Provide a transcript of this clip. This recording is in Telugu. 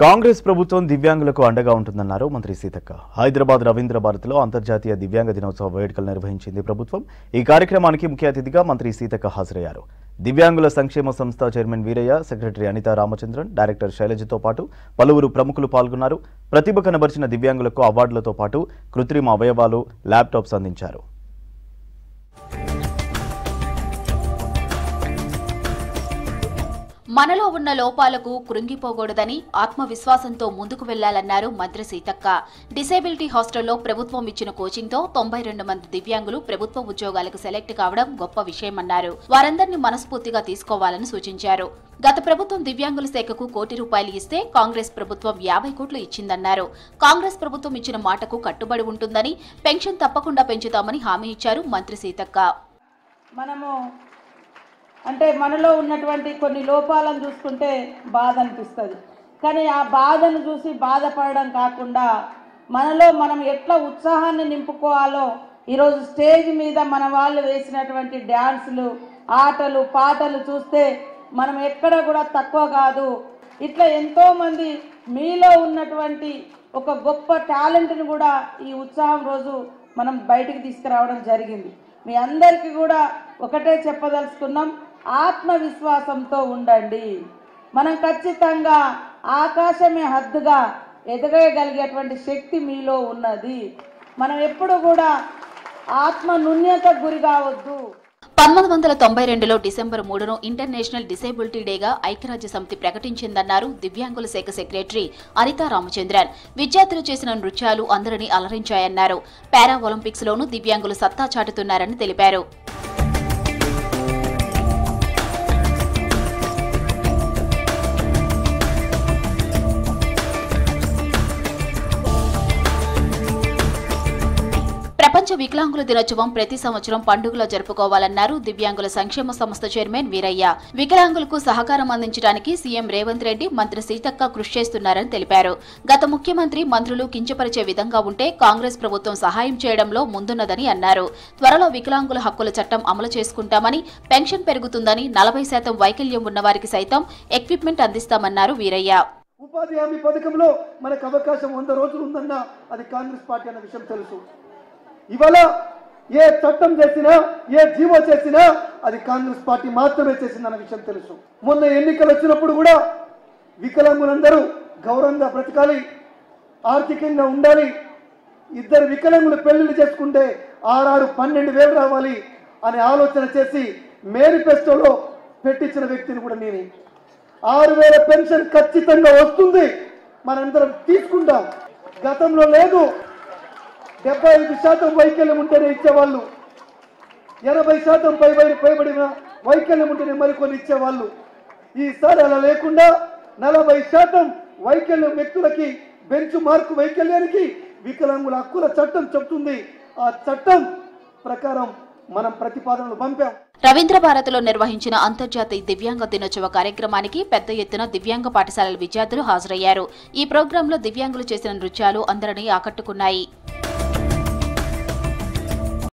కాంగ్రెస్ ప్రభుత్వం దివ్యాంగులకు అండగా ఉంటుందన్నారు మంత్రి సీతక్క. హైదరాబాద్ రవీంద్ర భారతిలో అంతర్జాతీయ దివ్యాంగ దినోత్సవ వేడుకలు నిర్వహించింది ప్రభుత్వం. ఈ కార్యక్రమానికి ముఖ్య అతిథిగా మంత్రి సీతక్క హాజరయ్యారు. దివ్యాంగుల సంక్షేమ సంస్థ chairman Veerayya, secretary Anitha Ramachandran, director శైలజతో పాటు పలువురు ప్రముఖులు పాల్గొన్నారు. ప్రతిభ కనబరిచిన దివ్యాంగులకు అవార్డులతో పాటు కృత్రిమ అవయవాలు, ల్యాప్టాప్స్ అందించారు. మనలో ఉన్న లోపాలకు కృంగిపోకూడదని ఆత్మవిశ్వాసంతో ముందుకు వెళ్లాలన్నారు మంత్రి సీతక్క. డిసేబిలిటీ హాస్టల్లో ప్రభుత్వం ఇచ్చిన కోచింగ్తో 92 మంది దివ్యాంగులు ప్రభుత్వ ఉద్యోగాలకు సెలెక్ట్ కావడం గొప్ప విషయమన్నారు. వారందరినీ మనస్ఫూర్తిగా తీసుకోవాలని సూచించారు. గత ప్రభుత్వం దివ్యాంగుల శాఖకు ₹1 కోటి ఇస్తే కాంగ్రెస్ ప్రభుత్వం 50 కోట్లు ఇచ్చిందన్నారు. కాంగ్రెస్ ప్రభుత్వం ఇచ్చిన మాటకు కట్టుబడి ఉంటుందని, పెన్షన్ తప్పకుండా పెంచుతామని హామీ ఇచ్చారు మంత్రి సీతక్క. అంటే మనలో ఉన్నటువంటి కొన్ని లోపాలను చూసుకుంటే బాధ అనిపిస్తుంది. కానీ ఆ బాధను చూసి బాధపడడం కాకుండా మనలో మనం ఎట్లా ఉత్సాహాన్ని నింపుకోవాలో ఈరోజు స్టేజ్ మీద మన వాళ్ళు వేసినటువంటి డ్యాన్సులు, ఆటలు, పాటలు చూస్తే మనం ఎక్కడ కూడా తక్కువ కాదు. ఇట్లా ఎంతోమంది మీలో ఉన్నటువంటి ఒక గొప్ప టాలెంట్ని కూడా ఈ ఉత్సాహం రోజు మనం బయటికి తీసుకురావడం జరిగింది. మీ అందరికీ కూడా ఒకటే చెప్పదలుచుకున్నాం, ఆత్మవిశ్వాసంతో ఉండండి. మనం ఖచ్చితంగా ఆకాశమే హద్దుగా ఎదగగలిగేటువంటి శక్తి మీలో ఉన్నది. మనం ఎప్పుడు కూడా ఆత్మ న్యూన్యతకు గురి కావద్దు. 1992లో డిసెంబర్ 3ను ఇంటర్నేషనల్ డిసేబిలిటీ డేగా ఐక్యరాజ్య సమితి ప్రకటించిందన్నారు దివ్యాంగుల శాఖ సెక్రటరీ అనితా రామచంద్రన్. విద్యార్థులు చేసిన నృత్యాలు అందరినీ అలరించాయన్నారు. పారా ఒలింపిక్స్ లోనూ దివ్యాంగులు సత్తా చాటుతున్నారని తెలిపారు. ప్రపంచ వికలాంగుల దినోత్సవం ప్రతి సంవత్సరం పండుగలో జరుపుకోవాలన్నారు దివ్యాంగుల సంక్షేమ సంస్థ చైర్మన్ వీరయ్య. వికలాంగులకు సహకారం అందించడానికి సీఎం రేవంత్ రెడ్డి, మంత్రి సీతక్క కృషి చేస్తున్నారని తెలిపారు. గత ముఖ్యమంత్రి, మంత్రులు కించపరిచే విధంగా ఉంటే కాంగ్రెస్ ప్రభుత్వం సహాయం చేయడంలో ముందున్నదని అన్నారు. త్వరలో వికలాంగుల హక్కుల చట్టం అమలు చేసుకుంటామని, పెన్షన్ పెరుగుతుందని, 40% వైకల్యం ఉన్నవారికి సైతం ఎక్విప్మెంట్ అందిస్తామన్నారు వీరయ్య. ఉపాధి హామీ పథకంలో మనకు అవకాశం 100 రోజులు ఉందన్న అది కాంగ్రెస్ పార్టీ అన్న విషయం తెలుసు. ఇవాళ ఏ చట్టం చేసినా, ఏ జీవో చేసినా అది కాంగ్రెస్ పార్టీ మాత్రమే చేసిందన్న విషయం తెలుసు. మొన్న ఎన్నికలు వచ్చినప్పుడు కూడా వికలాంగులందరూ గౌరవంగా బ్రతకాలి, ఆర్థికంగా ఉండాలి, 2 వికలాంగులు పెళ్లిళ్ళు చేసుకుంటే 12,000 రావాలి అనే ఆలోచన చేసి మేనిఫెస్టోలో పెట్టించిన వ్యక్తిని కూడా నేనే. 6,000 పెన్షన్ ఖచ్చితంగా వస్తుంది, మనందరం తీసుకుంటాం. గతంలో లేదు, 75% వైకల్యం ఉంటేనే ఇచ్చేవాళ్ళు, 80% పైబడిన వైకల్యం ఉంటేనే మరికొన్ని ఇచ్చేవాళ్ళు. ఈసారి అలా లేకుండా 40% వైకల్యం వ్యక్తులకి, బెంచ్ మార్కు వైకల్యానికి వికలాంగుల హక్కుల చట్టం చెప్తుంది. ఆ చట్టం ప్రకారం మనం ప్రతిపాదనలు పంపాం. రవీంద్ర భారతిలో నిర్వహించిన అంతర్జాతీయ దివ్యాంగ దినోత్సవ కార్యక్రమానికి పెద్ద ఎత్తున దివ్యాంగ పాఠశాలల విద్యార్థులు హాజరయ్యారు. ఈ ప్రోగ్రాంలో దివ్యాంగులు చేసిన నృత్యాలు అందరినీ ఆకట్టుకున్నాయి.